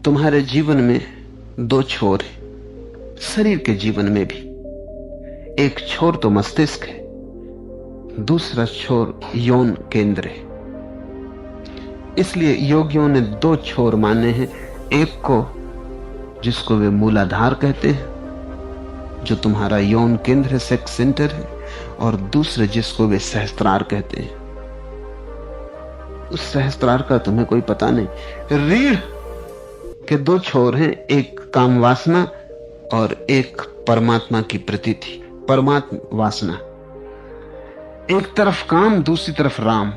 तुम्हारे जीवन में दो छोर हैं, शरीर के जीवन में भी। एक छोर तो मस्तिष्क है, दूसरा छोर यौन केंद्र है। इसलिए योगियों ने दो छोर माने हैं। एक को जिसको वे मूलाधार कहते हैं, जो तुम्हारा यौन केंद्र है, सेक्स सेंटर है, और दूसरे जिसको वे सहस्त्रार कहते हैं। उस सहस्त्रार का तुम्हें कोई पता नहीं। रीढ़ के दो छोर हैं, एक काम वासना और एक परमात्मा की प्रतीति, परमात्मा वासना। एक तरफ काम, दूसरी तरफ राम,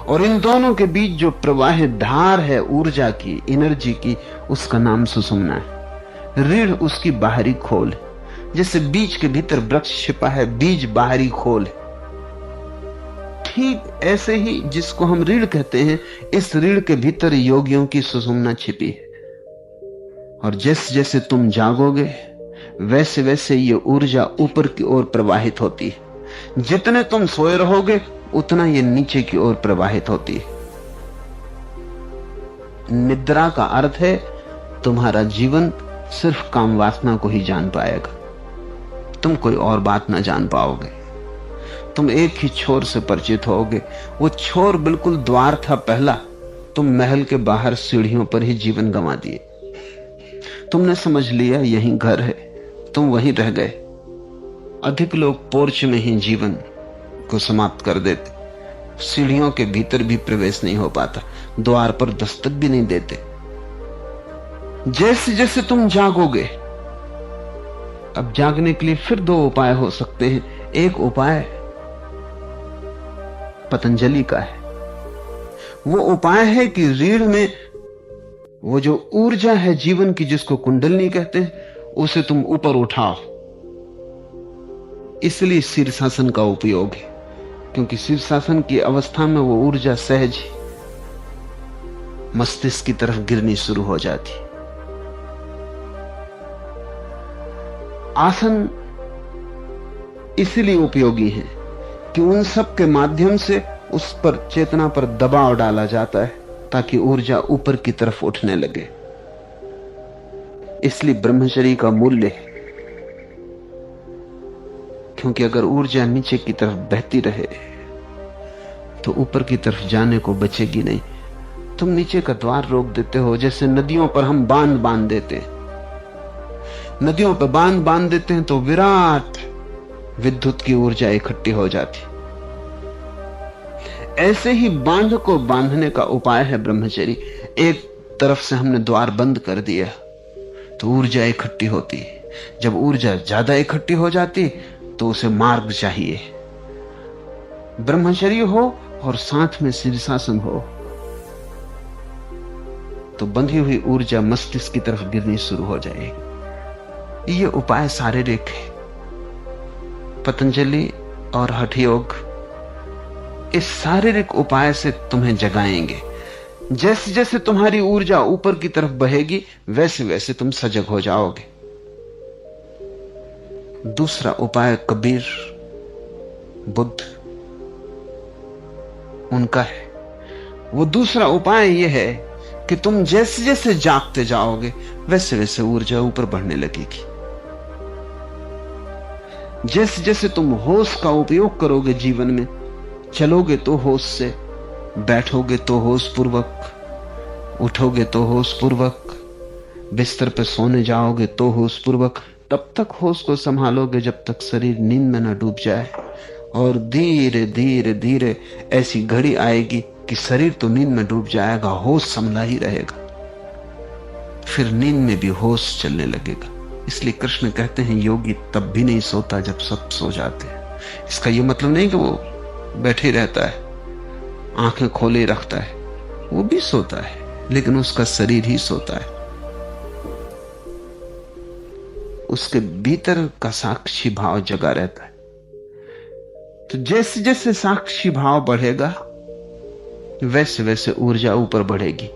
और इन दोनों के बीच जो प्रवाह धार है ऊर्जा की, एनर्जी की, उसका नाम सुषुम्ना है। रीढ़ उसकी बाहरी खोल है। जैसे बीज के भीतर वृक्ष छिपा है, बीज बाहरी खोल है, ठीक ऐसे ही जिसको हम रीढ़ कहते हैं, इस रीढ़ के भीतर योगियों की सुषुम्ना छिपी है। और जैसे जैसे तुम जागोगे वैसे वैसे ये ऊर्जा ऊपर की ओर प्रवाहित होती है। जितने तुम सोए रहोगे उतना ये नीचे की ओर प्रवाहित होती है। निद्रा का अर्थ है तुम्हारा जीवन सिर्फ काम वासना को ही जान पाएगा, तुम कोई और बात ना जान पाओगे। तुम एक ही छोर से परिचित होगे। वो छोर बिल्कुल द्वार था पहला, तुम महल के बाहर सीढ़ियों पर ही जीवन गंवा दिए। तुमने समझ लिया यहीं घर है, तुम वहीं रह गए। अधिक लोग पोर्च में ही जीवन को समाप्त कर देते, सीढ़ियों के भीतर भी प्रवेश नहीं हो पाता, द्वार पर दस्तक भी नहीं देते। जैसे जैसे तुम जागोगे, अब जागने के लिए फिर दो उपाय हो सकते हैं। एक उपाय पतंजलि का है। वो उपाय है कि रीढ़ में वो जो ऊर्जा है जीवन की, जिसको कुंडलनी कहते हैं, उसे तुम ऊपर उठाओ। इसलिए शीर्षासन का उपयोग है, क्योंकि शीर्षासन की अवस्था में वो ऊर्जा सहज मस्तिष्क की तरफ गिरनी शुरू हो जाती। आसन इसलिए उपयोगी है कि उन सब के माध्यम से उस पर चेतना पर दबाव डाला जाता है ताकि ऊर्जा ऊपर की तरफ उठने लगे। इसलिए ब्रह्मचर्य का मूल्य है, क्योंकि अगर ऊर्जा नीचे की तरफ बहती रहे तो ऊपर की तरफ जाने को बचेगी नहीं। तुम नीचे का द्वार रोक देते हो। जैसे नदियों पर हम बांध बांध देते हैं, नदियों पर बांध बांध देते हैं तो विराट विद्युत की ऊर्जा इकट्ठी हो जाती। ऐसे ही बांध को बांधने का उपाय है ब्रह्मचर्य। एक तरफ से हमने द्वार बंद कर दिया तो ऊर्जा इकट्ठी होती। जब ऊर्जा ज्यादा इकट्ठी हो जाती तो उसे मार्ग चाहिए। ब्रह्मचर्य हो और साथ में शीर्षासन हो तो बंधी हुई ऊर्जा मस्तिष्क की तरफ गिरनी शुरू हो जाएगी। ये उपाय शारीरिक है। पतंजलि और हठ योग इस शारीरिक उपाय से तुम्हें जगाएंगे। जैसे जैसे तुम्हारी ऊर्जा ऊपर की तरफ बहेगी वैसे वैसे तुम सजग हो जाओगे। दूसरा उपाय कबीर, बुद्ध, उनका है। वो दूसरा उपाय यह है कि तुम जैसे जैसे जागते जाओगे वैसे वैसे ऊर्जा ऊपर बढ़ने लगेगी। जैसे जैसे तुम होश का उपयोग करोगे जीवन में, चलोगे तो होश से, बैठोगे तो होश पूर्वक, उठोगे तो होश पूर्वक, बिस्तर पर सोने जाओगे तो होश पूर्वक, तब तक होश को संभालोगे जब तक शरीर नींद में न डूब जाए। और धीरे धीरे धीरे ऐसी घड़ी आएगी कि शरीर तो नींद में डूब जाएगा, होश संभला ही रहेगा। फिर नींद में भी होश चलने लगेगा। इसलिए कृष्ण कहते हैं योगी तब भी नहीं सोता जब सब सो जाते हैं। इसका यह मतलब नहीं कि वो बैठे रहता है, आंखें खोले रखता है, वो भी सोता है, लेकिन उसका शरीर ही सोता है। उसके भीतर का साक्षी भाव जगा रहता है। तो जैसे जैसे साक्षी भाव बढ़ेगा वैसे वैसे ऊर्जा ऊपर बढ़ेगी।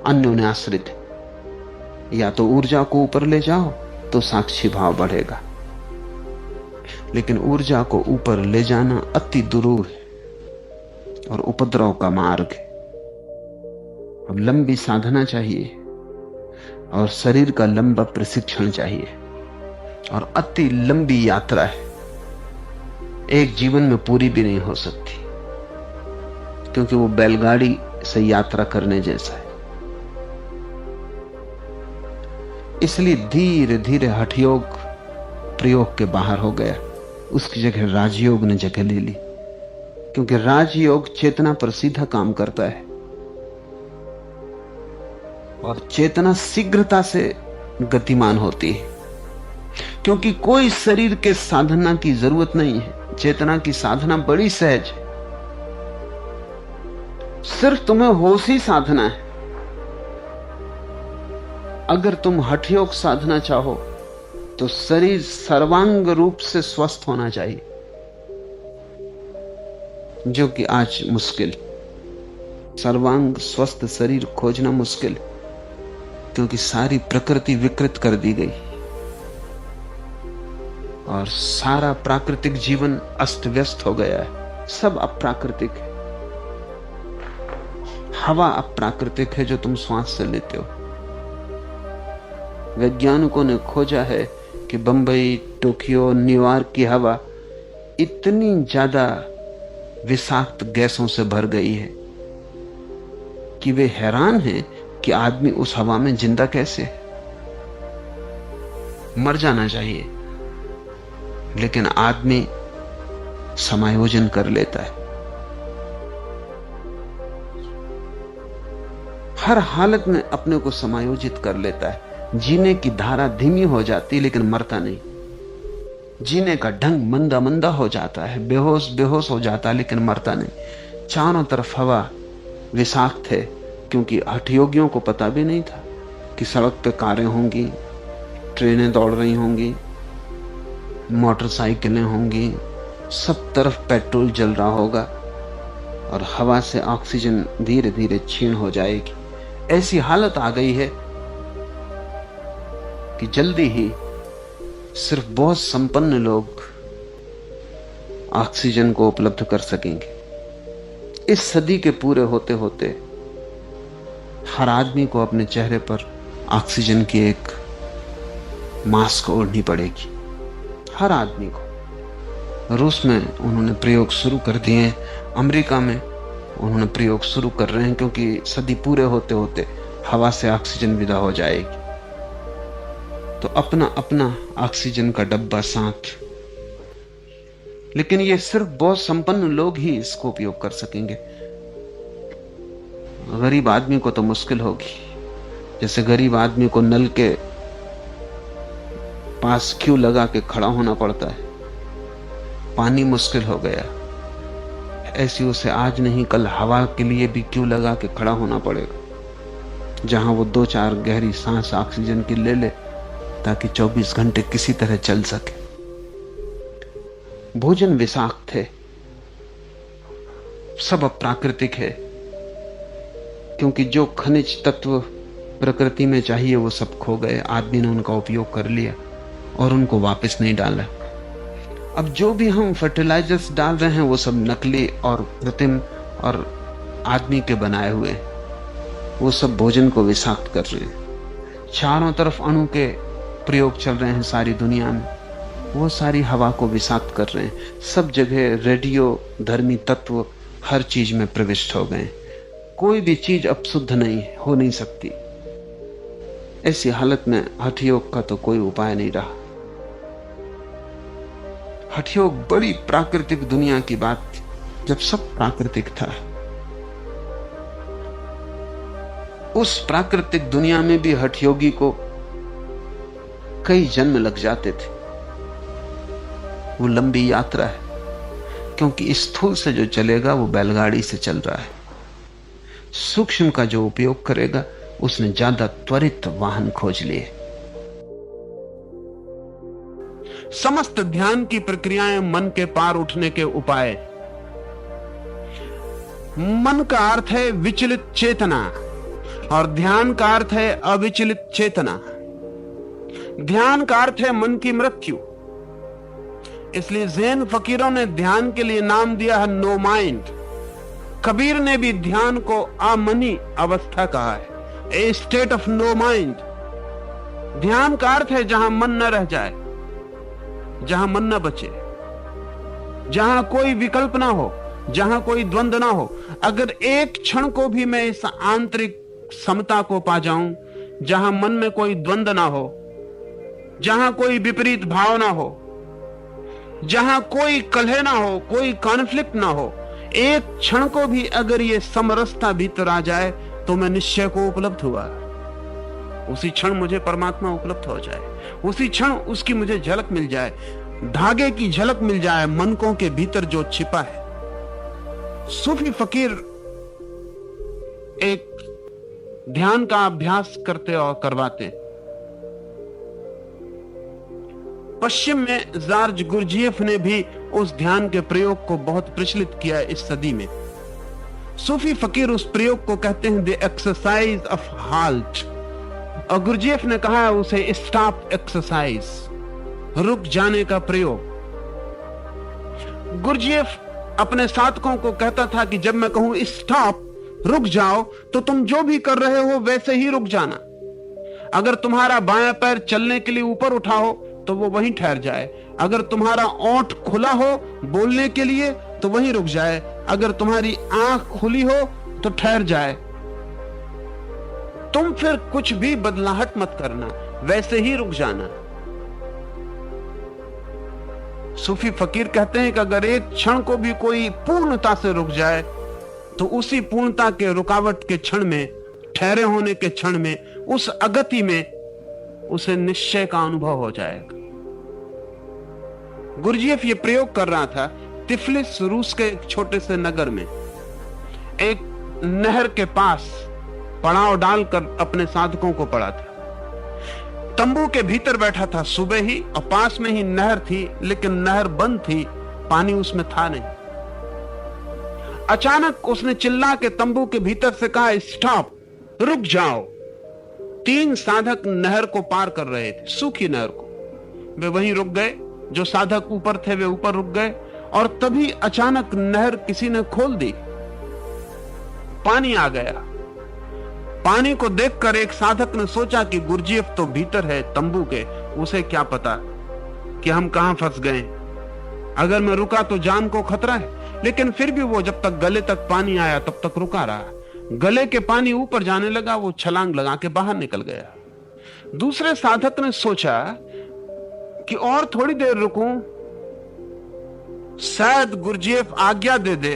अन्योन्याश्रित है। या तो ऊर्जा को ऊपर ले जाओ तो साक्षी भाव बढ़ेगा, लेकिन ऊर्जा को ऊपर ले जाना अति दुरूह है और उपद्रव का मार्ग है। अब लंबी साधना चाहिए, और शरीर का लंबा प्रशिक्षण चाहिए, और अति लंबी यात्रा है, एक जीवन में पूरी भी नहीं हो सकती, क्योंकि वो बैलगाड़ी से यात्रा करने जैसा है। इसलिए धीरे धीरे हठयोग प्रयोग के बाहर हो गया, उसकी जगह राजयोग ने जगह ले ली, क्योंकि राजयोग चेतना पर सीधा काम करता है और चेतना शीघ्रता से गतिमान होती है, क्योंकि कोई शरीर के साधना की जरूरत नहीं है। चेतना की साधना बड़ी सहज है, सिर्फ तुम्हें होश ही साधना है। अगर तुम हठयोग साधना चाहो तो शरीर सर्वांग रूप से स्वस्थ होना चाहिए, जो कि आज मुश्किल। सर्वांग स्वस्थ शरीर खोजना मुश्किल, क्योंकि सारी प्रकृति विकृत कर दी गई और सारा प्राकृतिक जीवन अस्त व्यस्त हो गया है। सब अप्राकृतिक है। हवा अप्राकृतिक है जो तुम श्वास से लेते हो। वैज्ञानिकों ने खोजा है कि बंबई, टोक्यो, न्यूयॉर्क की हवा इतनी ज्यादा विषाक्त गैसों से भर गई है कि वे हैरान हैं कि आदमी उस हवा में जिंदा कैसे है। मर जाना चाहिए, लेकिन आदमी समायोजन कर लेता है। हर हालत में अपने को समायोजित कर लेता है। जीने की धारा धीमी हो जाती, लेकिन मरता नहीं। जीने का ढंग मंदा मंदा हो जाता है, बेहोश बेहोश हो जाता है, लेकिन मरता नहीं। चारों तरफ हवा विषाक्त है, क्योंकि हठयोगियों को पता भी नहीं था कि सड़क पे कारें होंगी, ट्रेनें दौड़ रही होंगी, मोटरसाइकिलें होंगी, सब तरफ पेट्रोल जल रहा होगा और हवा से ऑक्सीजन धीरे धीरे क्षीण हो जाएगी। ऐसी हालत आ गई है कि जल्दी ही सिर्फ बहुत संपन्न लोग ऑक्सीजन को उपलब्ध कर सकेंगे। इस सदी के पूरे होते होते हर आदमी को अपने चेहरे पर ऑक्सीजन की एक मास्क ओढ़नी पड़ेगी, हर आदमी को। रूस में उन्होंने प्रयोग शुरू कर दिए, अमेरिका में उन्होंने प्रयोग शुरू कर रहे हैं, क्योंकि सदी पूरे होते होते हवा से ऑक्सीजन विदा हो जाएगी। तो अपना अपना ऑक्सीजन का डब्बा साथ, लेकिन ये सिर्फ बहुत संपन्न लोग ही इसको उपयोग कर सकेंगे। गरीब आदमी को तो मुश्किल होगी। जैसे गरीब आदमी को नल के पास क्यों लगा के खड़ा होना पड़ता है, पानी मुश्किल हो गया, ऐसी उसे आज नहीं कल हवा के लिए भी क्यों लगा के खड़ा होना पड़ेगा, जहां वो 2-4 गहरी सांस ऑक्सीजन की ले ले, ताकि 24 घंटे किसी तरह चल सके। भोजन विषाक्त है, सब अप्राकृतिक है, क्योंकि जो खनिज तत्व प्रकृति में चाहिए वो सब खो गए। आदमी ने उनका उपयोग कर लिया और उनको वापस नहीं डाला। अब जो भी हम फर्टिलाइजर्स डाल रहे हैं वो सब नकली और कृत्रिम और आदमी के बनाए हुए, वो सब भोजन को विषाक्त कर रहे हैं। चारों तरफ अणु के प्रयोग चल रहे हैं सारी दुनिया में, वो सारी हवा को विषाक्त कर रहे हैं। सब जगह रेडियो धर्मी तत्व हर चीज में प्रविष्ट हो गए। कोई भी चीज अब शुद्ध नहीं हो नहीं सकती। ऐसी हालत में हठयोग का तो कोई उपाय नहीं रहा। हठयोग बड़ी प्राकृतिक दुनिया की बात थी, जब सब प्राकृतिक था। उस प्राकृतिक दुनिया में भी हठयोगी को कई जन्म लग जाते थे। वो लंबी यात्रा है, क्योंकि स्थूल से जो चलेगा वो बैलगाड़ी से चल रहा है। सूक्ष्म का जो उपयोग करेगा उसने ज्यादा त्वरित वाहन खोज लिए। समस्त ध्यान की प्रक्रियाएं मन के पार उठने के उपाय। मन का अर्थ है विचलित चेतना और ध्यान का अर्थ है अविचलित चेतना। ध्यान का अर्थ है मन की मृत्यु। इसलिए जैन फकीरों ने ध्यान के लिए नाम दिया है नो माइंड। कबीर ने भी ध्यान को अमनी अवस्था कहा है, ए स्टेट ऑफ नो माइंड। ध्यान का अर्थ है जहां मन न रह जाए, जहां मन न बचे, जहां कोई विकल्प ना हो, जहां कोई द्वंद्व ना हो। अगर एक क्षण को भी मैं इस आंतरिक समता को पा जाऊं, जहां मन में कोई द्वंद्व ना हो, जहां कोई विपरीत भाव ना हो, जहां कोई कलह ना हो, कोई कॉन्फ्लिक्ट ना हो, एक क्षण को भी अगर ये समरसता भीतर आ जाए तो मैं निश्चय को उपलब्ध हुआ। उसी क्षण मुझे परमात्मा उपलब्ध हो जाए, उसी क्षण उसकी मुझे झलक मिल जाए, धागे की झलक मिल जाए मनकों के भीतर जो छिपा है। सूफी फकीर एक ध्यान का अभ्यास करते और करवाते। पश्चिम में जॉर्ज गुरजिएफ ने भी उस ध्यान के प्रयोग को बहुत प्रचलित किया इस सदी में। सूफी फकीर उस प्रयोग को कहते हैं द एक्सरसाइज ऑफ हाल्ट, और गुरजिएफ ने कहा है उसे स्टॉप एक्सरसाइज, रुक जाने का प्रयोग। गुरजिएफ अपने साधकों को कहता था कि जब मैं कहूं स्टॉप, रुक जाओ, तो तुम जो भी कर रहे हो वैसे ही रुक जाना। अगर तुम्हारा बायां पैर चलने के लिए ऊपर उठा हो तो वो वहीं ठहर जाए, अगर तुम्हारा ओंठ खुला हो बोलने के लिए तो वहीं रुक जाए, अगर तुम्हारी आंख खुली हो तो ठहर जाए। तुम फिर कुछ भी बदलाहट मत करना, वैसे ही रुक जाना। सूफी फकीर कहते हैं कि अगर एक क्षण को भी कोई पूर्णता से रुक जाए तो उसी पूर्णता के रुकावट के क्षण में, ठहरे होने के क्षण में, उस अगति में उसे निश्चय का अनुभव हो जाएगा। गुरजिएफ ये प्रयोग कर रहा था तिफलिस, रूस के एक छोटे से नगर में, एक नहर के पास पड़ाव डालकर अपने साधकों को पड़ा था। तंबू के भीतर बैठा था सुबह ही, और पास में ही नहर थी, लेकिन नहर बंद थी, पानी उसमें था नहीं। अचानक उसने चिल्ला के तंबू के भीतर से कहा स्टॉप, रुक जाओ। 3 साधक नहर को पार कर रहे थे, सूखी नहर को। वे वहीं रुक गए, जो साधक ऊपर थे वे ऊपर रुक गए, और तभी अचानक नहर किसी ने खोल दी, पानी आ गया। पानी को देखकर एक साधक ने सोचा कि गुरजिएफ तो भीतर है तंबू के, उसे क्या पता कि हम कहां फंस गए, अगर मैं रुका तो जान को खतरा है। लेकिन फिर भी वो जब तक गले तक पानी आया तब तक रुका रहा। गले के पानी ऊपर जाने लगा, वो छलांग लगा के बाहर निकल गया। दूसरे साधक ने सोचा कि और थोड़ी देर रुकूं, शायद गुरजिएफ आज्ञा दे दे।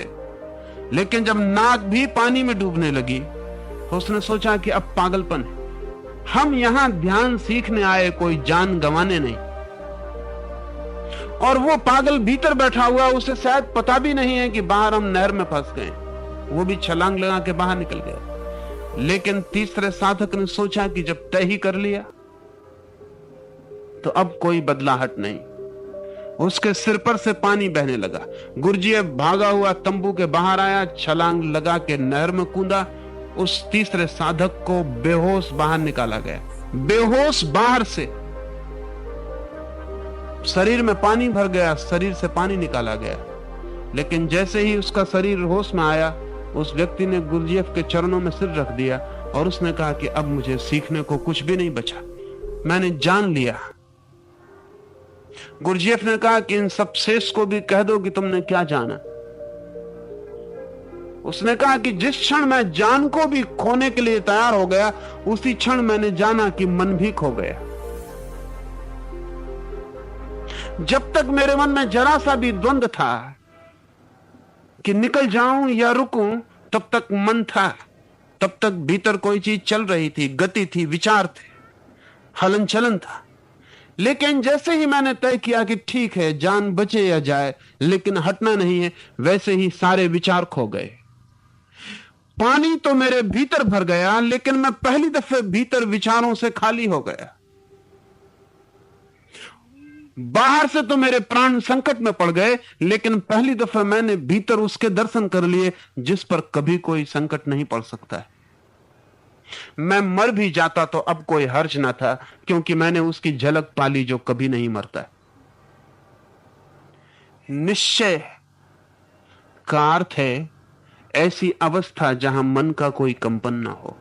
लेकिन जब नाक भी पानी में डूबने लगी तो उसने सोचा कि अब पागलपन है, हम यहां ध्यान सीखने आए, कोई जान गंवाने नहीं। और वो पागल भीतर बैठा हुआ, उसे शायद पता भी नहीं है कि बाहर हम नहर में फंस गए। वो भी छलांग लगा के बाहर निकल गया। लेकिन तीसरे साधक ने सोचा कि जब तय ही कर लिया तो अब कोई बदलाहट नहीं। उसके सिर पर से पानी बहने लगा। गुरजिएफ भागा हुआ तंबू के बाहर आया, छलांग लगा के नहर में कूदा। उस तीसरे साधक को बेहोश बाहर निकाला गया। बेहोश बाहर से, शरीर में पानी भर गया, शरीर से पानी निकाला गया। लेकिन जैसे ही उसका शरीर होश में आया, उस व्यक्ति ने गुरजिएफ के चरणों में सिर रख दिया और उसने कहा कि अब मुझे सीखने को कुछ भी नहीं बचा, मैंने जान लिया। गुरजिएफ ने कहा कि इन सब शेष को भी कह दो कि तुमने क्या जाना। उसने कहा कि जिस क्षण मैं जान को भी खोने के लिए तैयार हो गया, उसी क्षण मैंने जाना कि मन भी खो गया। जब तक मेरे मन में जरा सा भी द्वंद्व था कि निकल जाऊं या रुकूं, तब तक मन था, तब तक भीतर कोई चीज चल रही थी, गति थी, विचार थे, हलन चलन था। लेकिन जैसे ही मैंने तय किया कि ठीक है, जान बचे या जाए लेकिन हटना नहीं है, वैसे ही सारे विचार खो गए। पानी तो मेरे भीतर भर गया, लेकिन मैं पहली दफे भीतर विचारों से खाली हो गया। बाहर से तो मेरे प्राण संकट में पड़ गए, लेकिन पहली दफे मैंने भीतर उसके दर्शन कर लिए जिस पर कभी कोई संकट नहीं पड़ सकता है। मैं मर भी जाता तो अब कोई हर्ज ना था, क्योंकि मैंने उसकी झलक पाली जो कभी नहीं मरता। निश्चय का अर्थ है ऐसी अवस्था जहां मन का कोई कंपन ना हो।